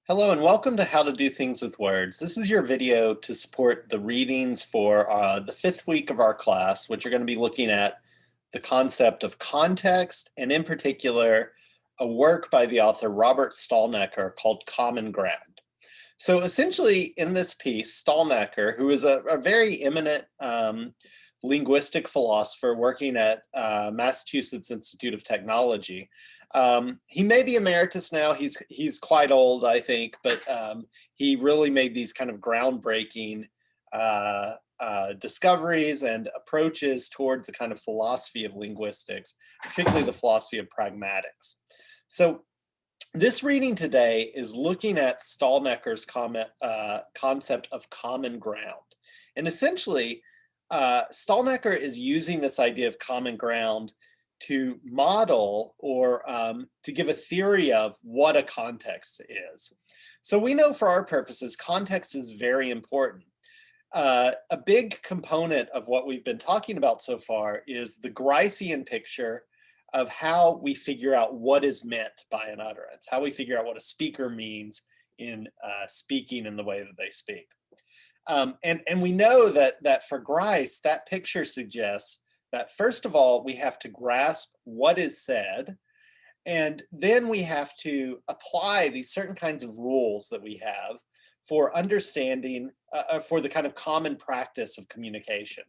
Hello and welcome to How to Do Things with Words. This is your video to support the readings for the fifth week of our class, which are going to be looking at the concept of context and in particular, a work by the author Robert Stalnecker called Common Ground. So essentially in this piece, Stalnecker, who is a very eminent linguistic philosopher working at Massachusetts Institute of Technology, he may be emeritus now. He's quite old, I think, but he really made these kind of groundbreaking discoveries and approaches towards the kind of philosophy of linguistics, particularly the philosophy of pragmatics. So this reading today is looking at Stalnecker's concept of common ground. And essentially, Stalnecker is using this idea of common ground to model or to give a theory of what a context is. So we know for our purposes, context is very important. A big component of what we've been talking about so far is the Gricean picture of how we figure out what is meant by an utterance, how we figure out what a speaker means in speaking in the way that they speak. And we know that for Grice, that picture suggests that first of all, we have to grasp what is said, and then we have to apply these certain kinds of rules that we have for understanding, for the kind of common practice of communication.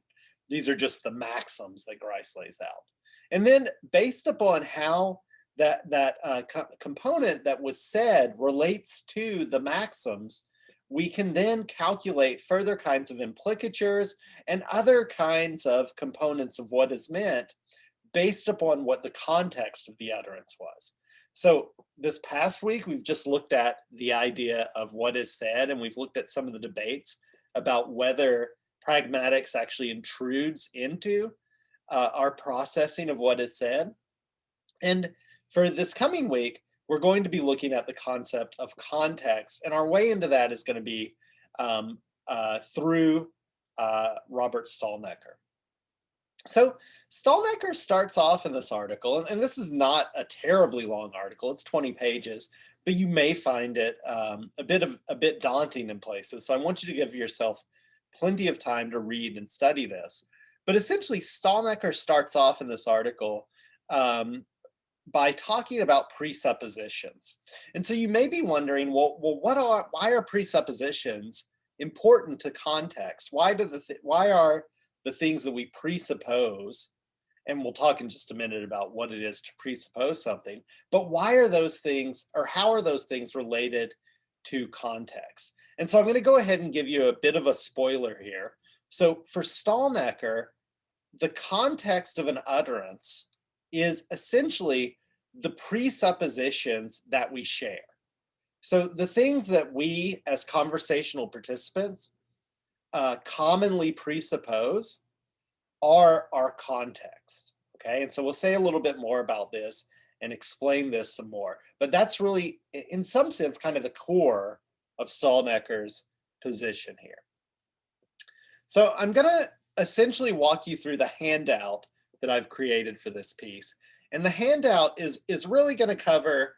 These are just the maxims that Grice lays out. And then based upon how that component that was said relates to the maxims, we can then calculate further kinds of implicatures and other kinds of components of what is meant based upon what the context of the utterance was. So this past week, we've just looked at the idea of what is said, and we've looked at some of the debates about whether pragmatics actually intrudes into our processing of what is said. And for this coming week, we're going to be looking at the concept of context, and our way into that is going to be through Robert Stalnecker. So Stalnecker starts off in this article, and this is not a terribly long article, it's 20 pages, but you may find it a bit daunting in places. So I want you to give yourself plenty of time to read and study this. But essentially, Stalnecker starts off in this article by talking about presuppositions. And so you may be wondering, well, why are presuppositions important to context? Why are the things that we presuppose, and we'll talk in just a minute about what it is to presuppose something, but why are those things, or how are those things related to context? And so I'm going to go ahead and give you a bit of a spoiler here. So for Stalnecker, the context of an utterance is essentially the presuppositions that we share. So the things that we as conversational participants commonly presuppose are our context, okay? And so we'll say a little bit more about this and explain this some more, but that's really, in some sense, kind of the core of Stalnecker's position here. So I'm gonna essentially walk you through the handout that I've created for this piece. And the handout is really going to cover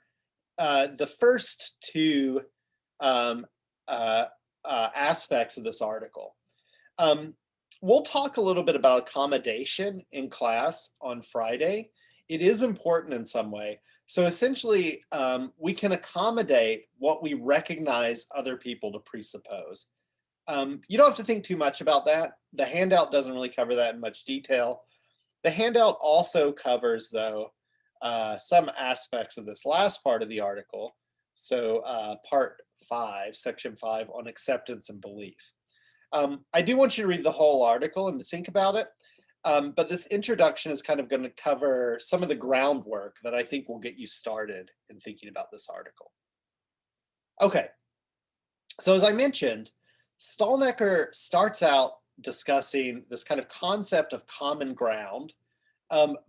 the first two aspects of this article. We'll talk a little bit about accommodation in class on Friday. It is important in some way. So essentially, we can accommodate what we recognize other people to presuppose. You don't have to think too much about that. The handout doesn't really cover that in much detail. The handout also covers, though, some aspects of this last part of the article. So part 5, section 5 on acceptance and belief. I do want you to read the whole article and to think about it. But this introduction is kind of going to cover some of the groundwork that I think will get you started in thinking about this article. Okay, so as I mentioned, Stalnecker starts out discussing this kind of concept of common ground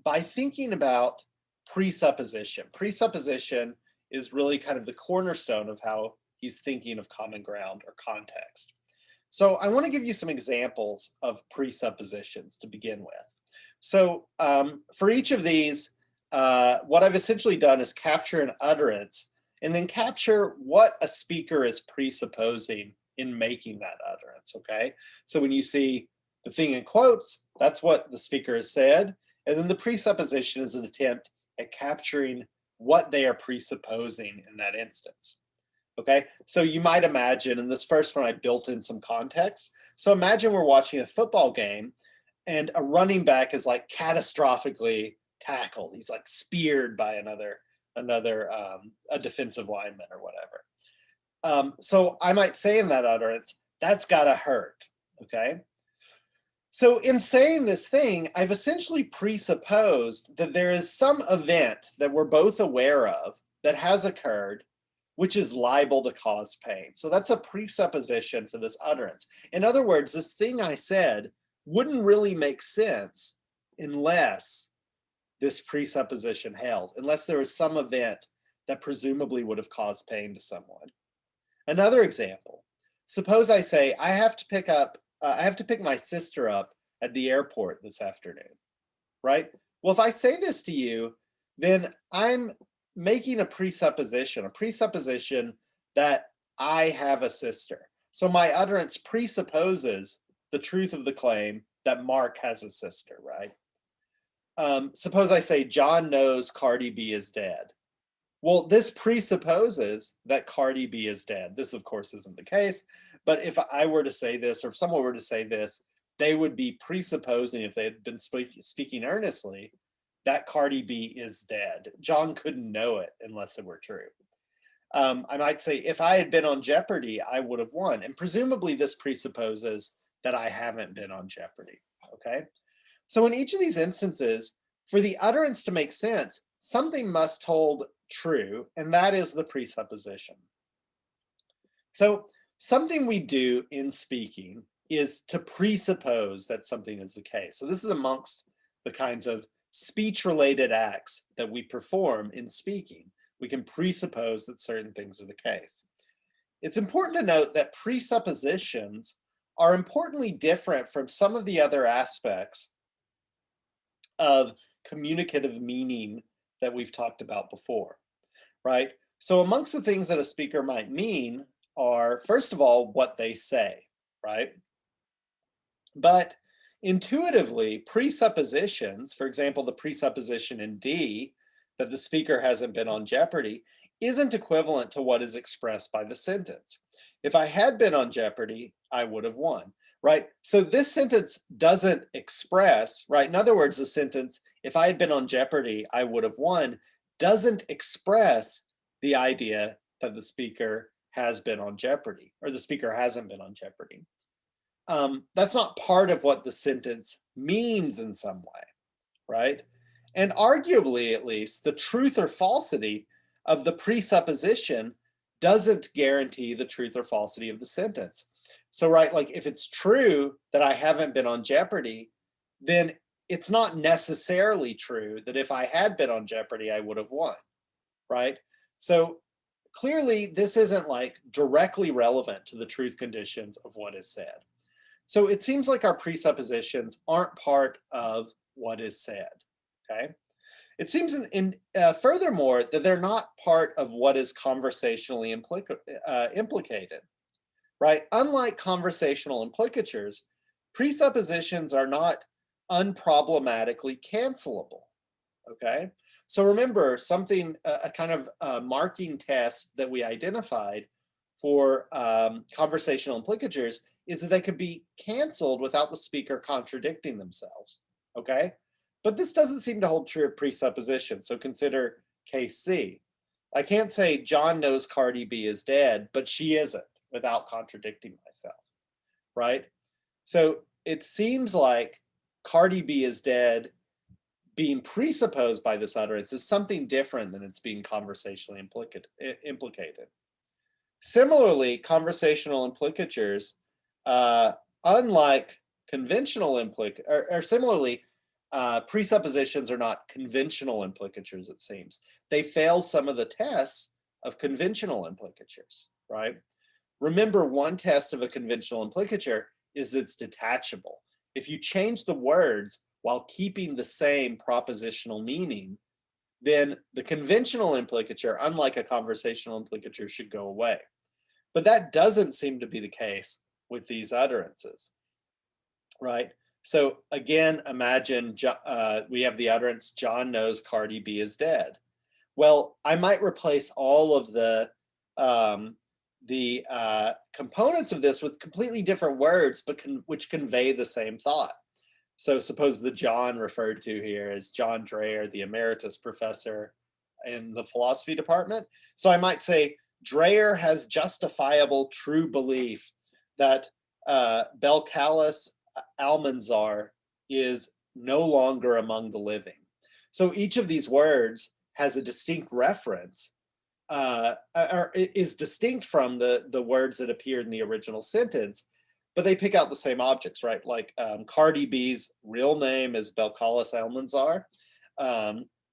by thinking about presupposition. Presupposition is really kind of the cornerstone of how he's thinking of common ground or context. So I want to give you some examples of presuppositions to begin with. So for each of these, what I've essentially done is capture an utterance and then capture what a speaker is presupposing in making that utterance, okay? So when you see the thing in quotes, that's what the speaker has said, and then the presupposition is an attempt at capturing what they are presupposing in that instance. Okay, so you might imagine, in this first one I built in some context. So imagine we're watching a football game and a running back is like catastrophically tackled. He's like speared by a defensive lineman or whatever. So I might say in that utterance, that's gotta hurt, okay? So in saying this thing, I've essentially presupposed that there is some event that we're both aware of that has occurred, which is liable to cause pain. So that's a presupposition for this utterance. In other words, this thing I said wouldn't really make sense unless this presupposition held, unless there was some event that presumably would have caused pain to someone. Another example, suppose I say, I have to pick my sister up at the airport this afternoon, right? Well, if I say this to you, then I'm making a presupposition that I have a sister. So my utterance presupposes the truth of the claim that Mark has a sister, right? Suppose I say, John knows Cardi B is dead. Well, this presupposes that Cardi B is dead. This, of course, isn't the case. But if I were to say this, or if someone were to say this, they would be presupposing, if they had been speaking earnestly, that Cardi B is dead. John couldn't know it unless it were true. I might say, if I had been on Jeopardy, I would have won. And presumably this presupposes that I haven't been on Jeopardy, okay? So in each of these instances, for the utterance to make sense, something must hold true, and that is the presupposition. So something we do in speaking is to presuppose that something is the case. So this is amongst the kinds of speech-related acts that we perform in speaking. We can presuppose that certain things are the case. It's important to note that presuppositions are importantly different from some of the other aspects of communicative meaning that we've talked about before, right? So amongst the things that a speaker might mean are, first of all, what they say, right? But intuitively, presuppositions, for example, the presupposition in D that the speaker hasn't been on Jeopardy, isn't equivalent to what is expressed by the sentence. If I had been on Jeopardy, I would have won, right? So this sentence doesn't express, right? In other words, the sentence, if I had been on Jeopardy, I would have won, doesn't express the idea that the speaker has been on Jeopardy, or the speaker hasn't been on Jeopardy. That's not part of what the sentence means in some way, right? And arguably, at least, the truth or falsity of the presupposition doesn't guarantee the truth or falsity of the sentence. So, right, like if it's true that I haven't been on Jeopardy, then it's not necessarily true that if I had been on Jeopardy, I would have won, right? So clearly, this isn't like directly relevant to the truth conditions of what is said. So it seems like our presuppositions aren't part of what is said, okay? It seems furthermore that they're not part of what is conversationally implicated, right? Unlike conversational implicatures, presuppositions are not unproblematically cancelable, okay? So remember, something, a kind of marking test that we identified for conversational implicatures is that they could be canceled without the speaker contradicting themselves, okay? But this doesn't seem to hold true of presupposition, so consider case C. I can't say John knows Cardi B is dead, but she isn't, without contradicting myself, right? So it seems like Cardi B is dead being presupposed by this utterance is something different than it's being conversationally implicated. Similarly, conversational implicatures, unlike conventional similarly, presuppositions are not conventional implicatures, it seems. They fail some of the tests of conventional implicatures, right? Remember, one test of a conventional implicature is it's detachable. If you change the words while keeping the same propositional meaning, then the conventional implicature, unlike a conversational implicature, should go away. But that doesn't seem to be the case with these utterances, right? So again, imagine we have the utterance, John knows Cardi B is dead. Well, I might replace all of the components of this with completely different words, but which convey the same thought. So suppose the John referred to here is John Dreher, the emeritus professor in the philosophy department. So I might say, Dreher has justifiable true belief that Belcalis Almanzar is no longer among the living. So each of these words has a distinct reference, or is distinct from the words that appeared in the original sentence, but they pick out the same objects, right? Like Cardi B's real name is Belcalis Almanzar,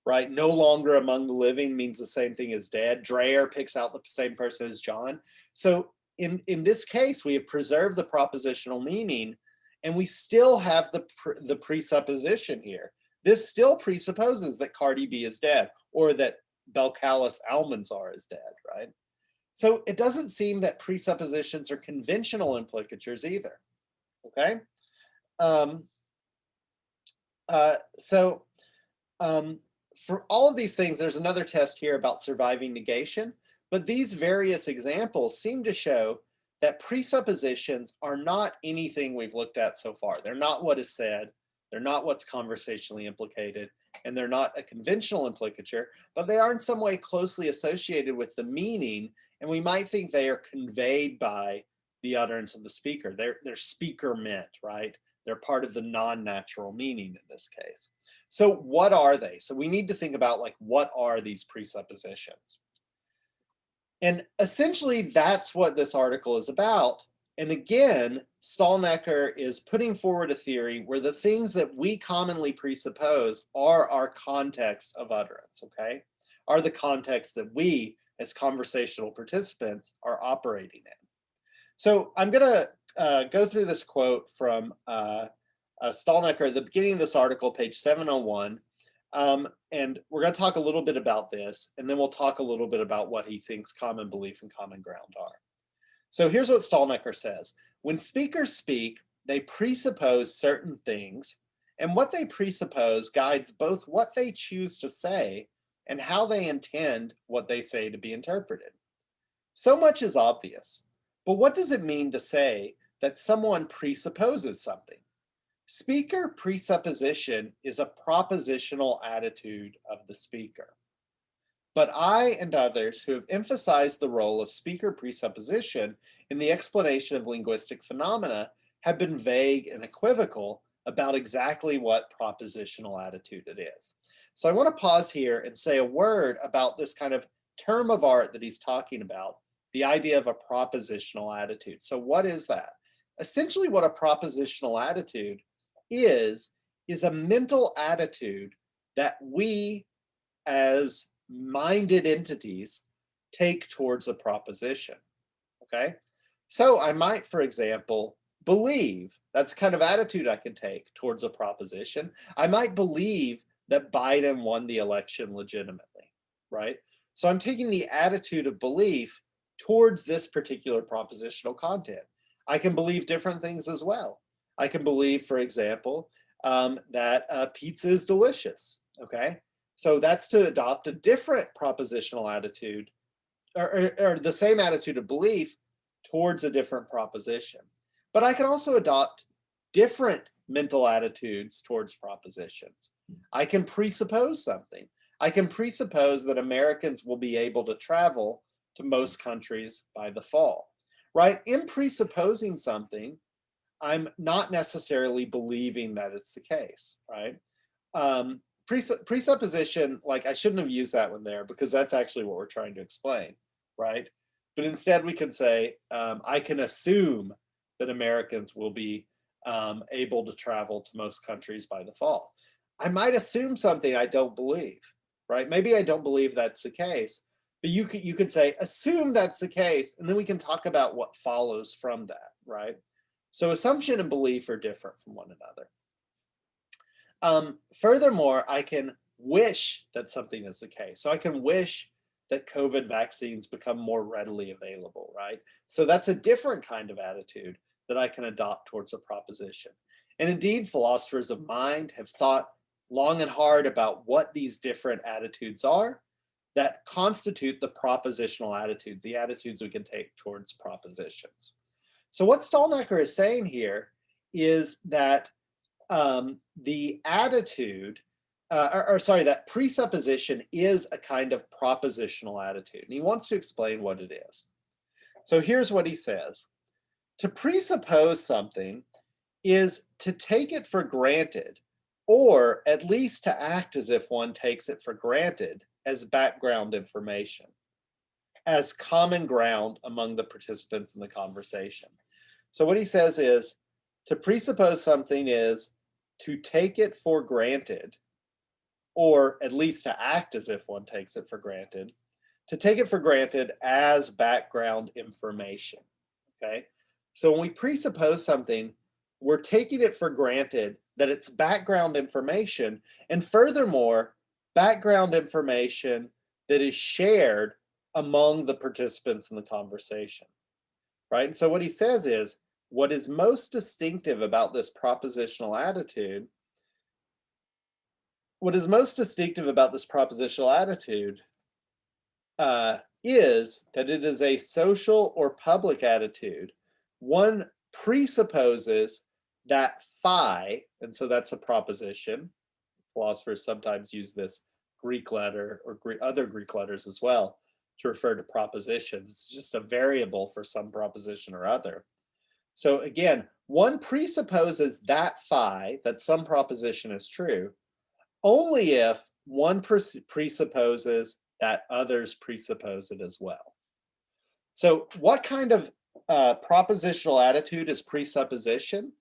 right? No longer among the living means the same thing as dead. Dreher picks out the same person as John. So in this case, we have preserved the propositional meaning, and we still have the presupposition here. This still presupposes that Cardi B is dead, or that Belcalis Almanzar is dead, right? So it doesn't seem that presuppositions are conventional implicatures either, okay? For all of these things, there's another test here about surviving negation, but these various examples seem to show that presuppositions are not anything we've looked at so far. They're not what is said, they're not what's conversationally implicated, and they're not a conventional implicature, but they are in some way closely associated with the meaning, and we might think they are conveyed by the utterance of the speaker. They're speaker meant, right? They're part of the non-natural meaning in this case. So what are they? So we need to think about, like, what are these presuppositions? And essentially that's what this article is about. And again, Stalnaker is putting forward a theory where the things that we commonly presuppose are our context of utterance, okay? Are the context that we, as conversational participants, are operating in. So I'm gonna go through this quote from Stalnaker at the beginning of this article, page 701. And we're going to talk a little bit about this, and then we'll talk a little bit about what he thinks common belief and common ground are. So here's what Stalnaker says. When speakers speak, they presuppose certain things, and what they presuppose guides both what they choose to say and how they intend what they say to be interpreted. So much is obvious, but what does it mean to say that someone presupposes something? Speaker presupposition is a propositional attitude of the speaker. But I and others who have emphasized the role of speaker presupposition in the explanation of linguistic phenomena have been vague and equivocal about exactly what propositional attitude it is. So I want to pause here and say a word about this kind of term of art that he's talking about, the idea of a propositional attitude. So what is that? Essentially what a propositional attitude is a mental attitude that we as minded entities take towards a proposition, okay? So I might, for example, believe, that's the kind of attitude I can take towards a proposition. I might believe that Biden won the election legitimately, right? So I'm taking the attitude of belief towards this particular propositional content. I can believe different things as well. I can believe, for example, that pizza is delicious, okay? So that's to adopt a different propositional attitude, or the same attitude of belief towards a different proposition. But I can also adopt different mental attitudes towards propositions. I can presuppose something. I can presuppose that Americans will be able to travel to most countries by the fall, right? In presupposing something, I'm not necessarily believing that it's the case, right? Presupposition, like, I shouldn't have used that one there because that's actually what we're trying to explain, right? But instead we can say, I can assume that Americans will be able to travel to most countries by the fall. I might assume something I don't believe, right? Maybe I don't believe that's the case, but you could say, assume that's the case, and then we can talk about what follows from that, right? So assumption and belief are different from one another. Furthermore, I can wish that something is the case. So I can wish that COVID vaccines become more readily available, right? So that's a different kind of attitude that I can adopt towards a proposition. And indeed, philosophers of mind have thought long and hard about what these different attitudes are that constitute the propositional attitudes, the attitudes we can take towards propositions. So what Stalnaker is saying here is that the attitude, that presupposition is a kind of propositional attitude. And he wants to explain what it is. So here's what he says. To presuppose something is to take it for granted, or at least to act as if one takes it for granted as background information, as common ground among the participants in the conversation. So what he says is, to presuppose something is to take it for granted, or at least to act as if one takes it for granted, to take it for granted as background information, okay? So when we presuppose something, we're taking it for granted that it's background information, and furthermore, background information that is shared among the participants in the conversation, right? And so what he says is, what is most distinctive about this propositional attitude, is that it is a social or public attitude. One presupposes that phi, and so that's a proposition. Philosophers sometimes use this Greek letter or other Greek letters as well to refer to propositions. It's just a variable for some proposition or other. So again, one presupposes that phi, that some proposition is true, only if one presupposes that others presuppose it as well. So what kind of propositional attitude is presupposition?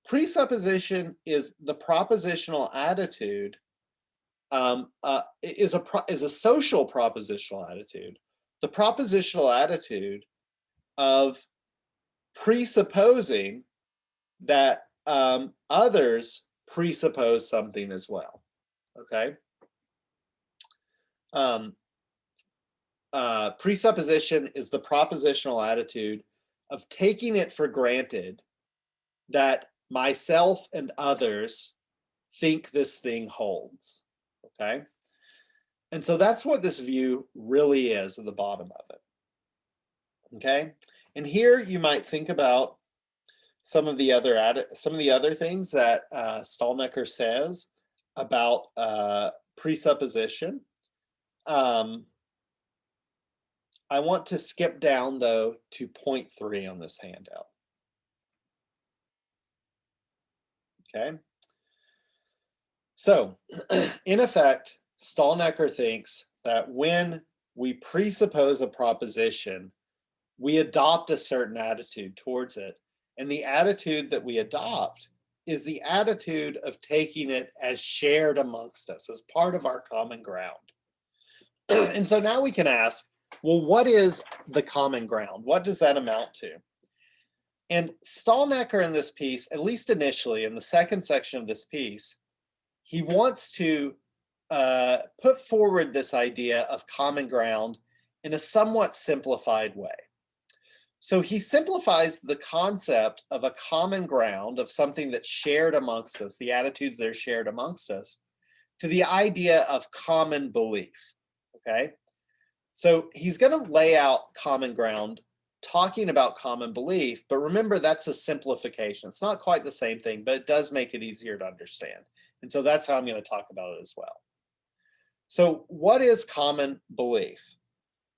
Presupposition is the propositional attitude, is a social propositional attitude. The propositional attitude of presupposing that others presuppose something as well, okay? Presupposition is the propositional attitude of taking it for granted that myself and others think this thing holds, okay? And so that's what this view really is at the bottom of it, okay? And here you might think about some of the other things that Stalnaker says about presupposition. I want to skip down though to point 3 on this handout. Okay. So in effect, Stalnaker thinks that when we presuppose a proposition, we adopt a certain attitude towards it. And the attitude that we adopt is the attitude of taking it as shared amongst us, as part of our common ground. And so now we can ask, well, what is the common ground? What does that amount to? And Stalnaker in this piece, at least initially in the second section of this piece, he wants to put forward this idea of common ground in a somewhat simplified way. So he simplifies the concept of a common ground, of something that's shared amongst us, the attitudes that are shared amongst us, to the idea of common belief, okay? So he's going to lay out common ground, talking about common belief, but remember that's a simplification. It's not quite the same thing, but it does make it easier to understand. And so that's how I'm going to talk about it as well. So what is common belief?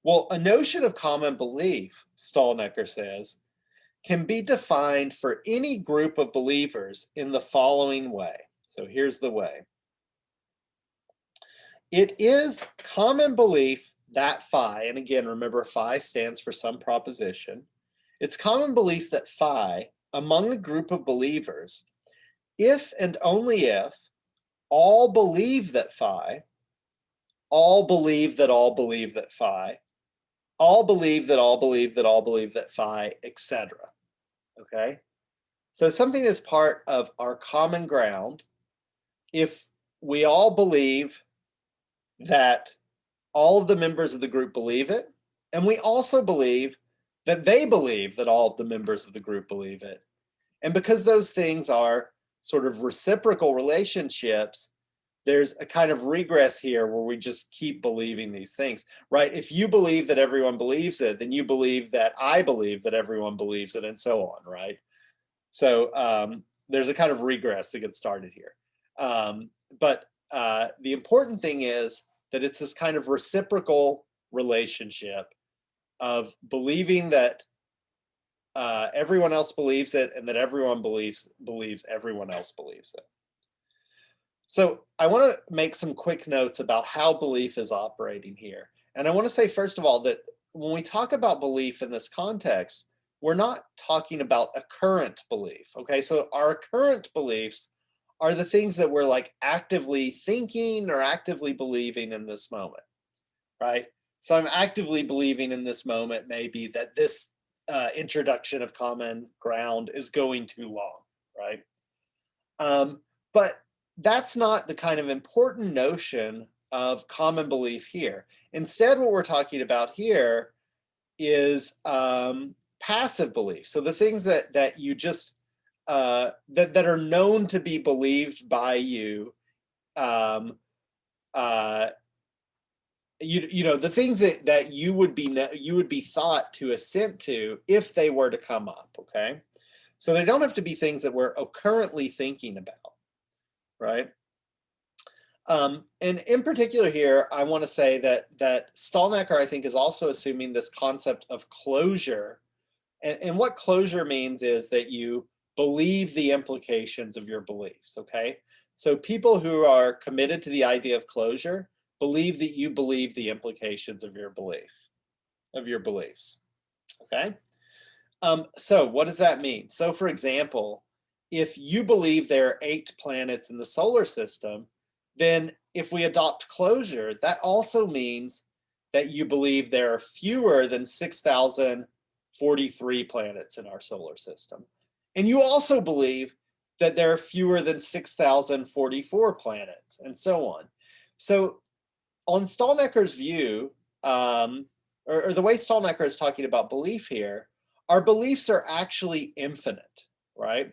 Well, a notion of common belief, Stalnaker says, can be defined for any group of believers in the following way. So here's the way. It is common belief that phi, and again, remember phi stands for some proposition. It's common belief that phi, among a group of believers, if and only if all believe that phi, all believe that all believe that phi, all believe that all believe that all believe that phi, etc. Okay? So something is part of our common ground if we all believe that all of the members of the group believe it, and we also believe that they believe that all of the members of the group believe it. And because those things are sort of reciprocal relationships, there's a kind of regress here where we just keep believing these things, right? If you believe that everyone believes it, then you believe that I believe that everyone believes it, and so on, right? So there's a kind of regress that gets started here. But the important thing is that it's this kind of reciprocal relationship of believing that everyone else believes it, and that everyone believes everyone else believes it. So I want to make some quick notes about how belief is operating here. And I want to say, first of all, that when we talk about belief in this context, we're not talking about a current belief, okay? So our current beliefs are the things that we're like actively thinking or actively believing in this moment, right? So I'm actively believing in this moment maybe that this introduction of common ground is going too long, right? But that's not the kind of important notion of common belief here. Instead, what we're talking about here is passive belief. So the things that you just that are known to be believed by you, you know, the things that you would be thought to assent to if they were to come up. Okay, so they don't have to be things that we're currently thinking about. Right. And in particular here, I want to say that Stalnaker, I think, is also assuming this concept of closure. And what closure means is that you believe the implications of your beliefs, okay? So people who are committed to the idea of closure believe that you believe the implications of your beliefs, okay? So what does that mean? So for example, if you believe there are 8 planets in the solar system, then if we adopt closure, that also means that you believe there are fewer than 6,043 planets in our solar system. And you also believe that there are fewer than 6,044 planets, and so on. So on Stalnaker's view, or the way Stalnaker is talking about belief here, our beliefs are actually infinite, right?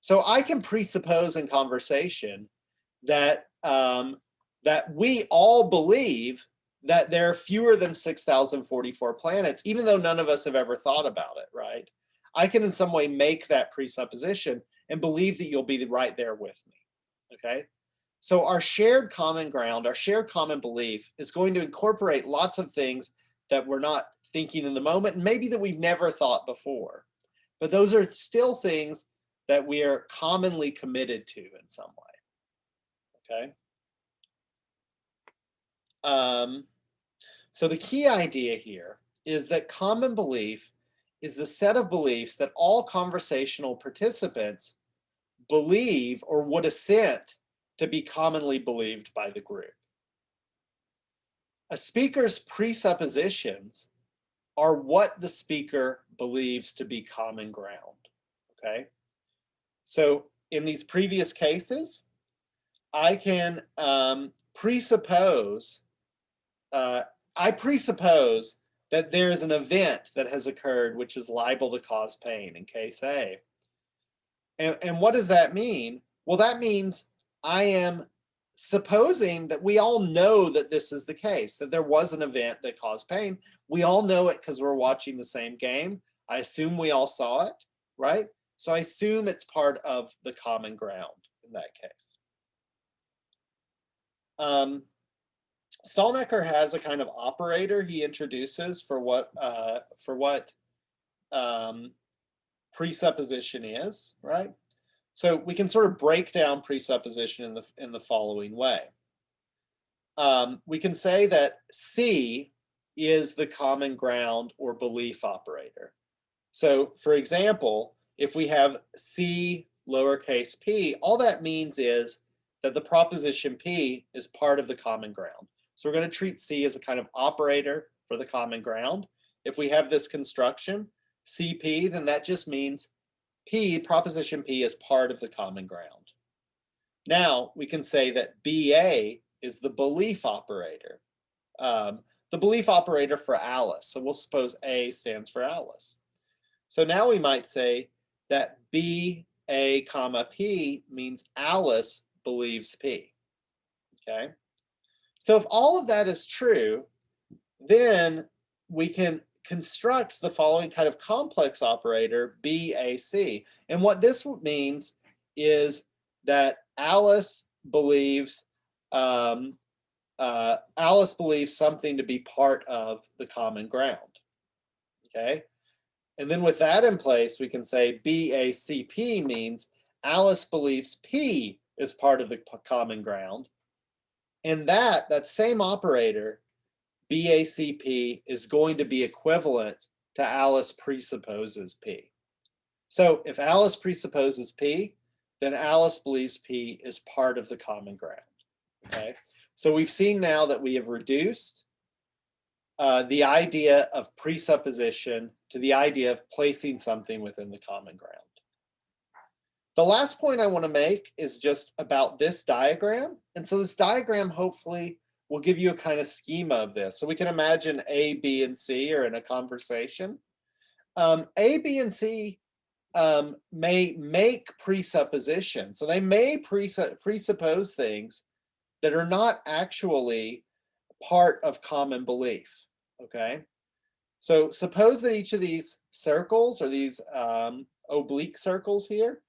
So I can presuppose in conversation that that we all believe that there are fewer than 6,044 planets, even though none of us have ever thought about it, right? I can in some way make that presupposition and believe that you'll be right there with me, okay? So our shared common ground, our shared common belief is going to incorporate lots of things that we're not thinking in the moment, and maybe that we've never thought before. But those are still things that we are commonly committed to in some way, okay? So the key idea here is that common belief is the set of beliefs that all conversational participants believe or would assent to be commonly believed by the group. A speaker's presuppositions are what the speaker believes to be common ground, okay? So in these previous cases, I can presuppose that there is an event that has occurred which is liable to cause pain in case A. And what does that mean? Well, that means I am supposing that we all know that this is the case, that there was an event that caused pain. We all know it because we're watching the same game. I assume we all saw it, right? So I assume it's part of the common ground in that case. Stalnaker has a kind of operator he introduces for what presupposition is, right? So we can sort of break down presupposition in the following way. We can say that C is the common ground or belief operator. So for example, if we have C lowercase p, all that means is that the proposition P is part of the common ground. So we're going to treat C as a kind of operator for the common ground. If we have this construction, CP, then that just means P, proposition P, is part of the common ground. Now we can say that BA is the belief operator. The belief operator for Alice. So we'll suppose A stands for Alice. So now we might say that B, A, comma, P means Alice believes P. Okay. So if all of that is true, then we can construct the following kind of complex operator, BAC. And what this means is that Alice believes something to be part of the common ground. Okay. And then with that in place, we can say BACP means Alice believes P is part of the common ground. And that same operator, BACP, is going to be equivalent to Alice presupposes P. So if Alice presupposes P, then Alice believes P is part of the common ground. Okay. So we've seen now that we have reduced the idea of presupposition to the idea of placing something within the common ground. The last point I want to make is just about this diagram. And so this diagram hopefully will give you a kind of schema of this. So we can imagine A, B, and C are in a conversation. A, B, and C may make presuppositions. So they may presuppose things that are not actually part of common belief. Okay. So suppose that each of these circles, or these oblique circles here,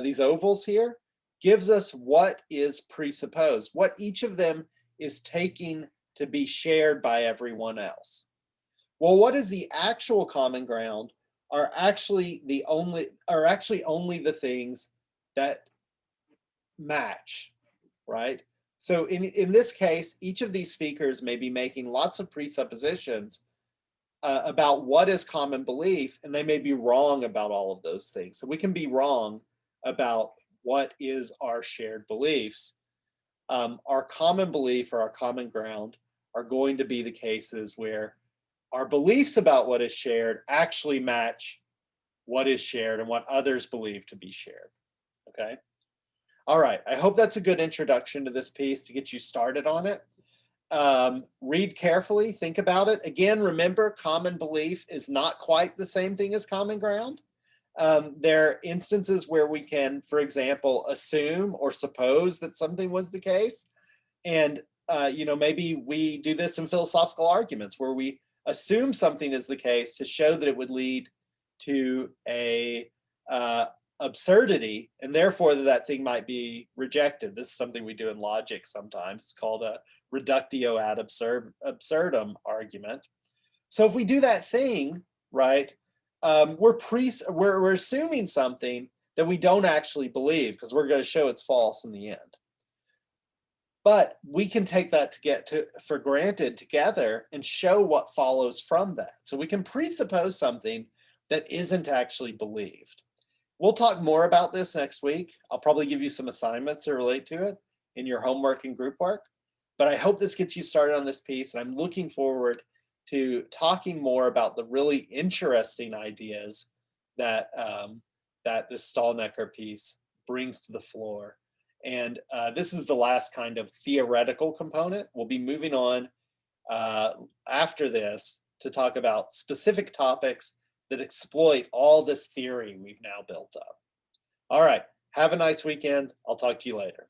these ovals here, gives us what is presupposed, what each of them is taking to be shared by everyone else. Well, what is the actual common ground are actually only the things that match, right? So in this case, each of these speakers may be making lots of presuppositions about what is common belief, and they may be wrong about all of those things. So we can be wrong about what is our shared beliefs. Our common belief or our common ground are going to be the cases where our beliefs about what is shared actually match what is shared and what others believe to be shared. Okay. All right. I hope that's a good introduction to this piece to get you started on it. Read carefully, think about it. Again, remember, common belief is not quite the same thing as common ground. There are instances where we can, for example, assume or suppose that something was the case. And, maybe we do this in philosophical arguments where we assume something is the case to show that it would lead to a absurdity, and therefore that thing might be rejected. This is something we do in logic sometimes. It's called a reductio ad absurdum argument. So if we do that thing, right, we're assuming something that we don't actually believe because we're going to show it's false in the end. But we can take that for granted together and show what follows from that. So we can presuppose something that isn't actually believed. We'll talk more about this next week. I'll probably give you some assignments that relate to it in your homework and group work. But I hope this gets you started on this piece, and I'm looking forward to talking more about the really interesting ideas that this Stalnaker piece brings to the floor. And this is the last kind of theoretical component. We'll be moving on after this to talk about specific topics that exploit all this theory we've now built up. All right, have a nice weekend. I'll talk to you later.